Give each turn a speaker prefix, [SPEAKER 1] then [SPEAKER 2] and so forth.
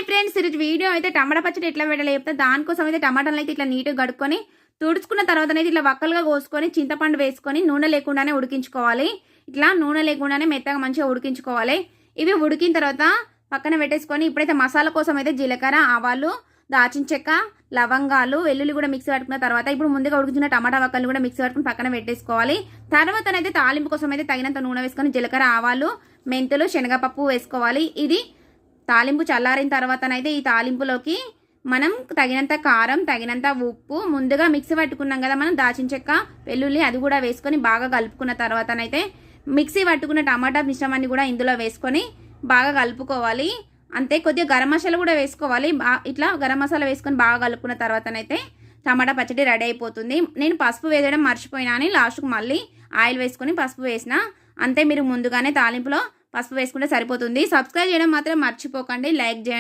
[SPEAKER 1] Friends, ఈరోజు video అయితే టమాటా పచ్చడి ఎట్లా పెట్టాలో చెప్తా. దానికోసం అయితే టమాటాలు అయితే ఇట్లా నీట్గా కడుక్కొని తుడుచుకున్న తర్వాత అయితే ఇట్లా వక్కలుగా కోసుకొని చింతపండు వేసుకొని నూనె లేకుండానే ఉడికించుకోవాలి. ఇట్లా నూనె లేకుండానే మెత్తగా మంచిగా ఉడికించుకోవాలి. ఇవి ఉడికిన తర్వాత పక్కన పెట్టేసుకొని ఇప్పుడైతే మసాలా కోసం అయితే జీలకర్ర, ఆవాలు, దాచిన చెక్క, లవంగాలు, వెల్లుల్లి కూడా మిక్సీ పట్టుకున్న తర్వాత ఇప్పుడు ముందుగా ఉడికించిన టమాటా వక్కలు కూడా మిక్సీ పట్టుకుని పక్కన పెట్టేసుకోవాలి. తర్వాతనైతే తాలింపు కోసం అయితే తగినంత నూనె వేసుకొని జీలకర్ర, ఆవాలు, మెంతులు, శనగపప్పు వేసుకోవాలి. ఇది తాలింపు చల్లారిన తర్వాతనైతే ఈ తాలింపులోకి మనం తగినంత కారం, తగినంత ఉప్పు, ముందుగా మిక్సీ పట్టుకున్నాం కదా మనం దాచిన చెక్క, వెల్లుల్లి, అది కూడా వేసుకొని బాగా కలుపుకున్న తర్వాతనైతే మిక్సీ పట్టుకున్న టమాటా మిశ్రమాన్ని కూడా ఇందులో వేసుకొని బాగా కలుపుకోవాలి. అంతే, కొద్దిగా గరం మసాలా కూడా వేసుకోవాలి. ఇట్లా గరం మసాలా వేసుకొని బాగా కలుపుకున్న తర్వాతనైతే టమాటా పచ్చడి రెడీ అయిపోతుంది. నేను పసుపు వేయడం మర్చిపోయినా అని లాస్ట్కు మళ్ళీ ఆయిల్ వేసుకొని పసుపు వేసిన. అంతే, మీరు ముందుగానే తాలింపులో పసుపు వేసుకుంటే సరిపోతుంది. సబ్స్క్రైబ్ చేయడం మాత్రం మర్చిపోకండి, లైక్ చేయండి.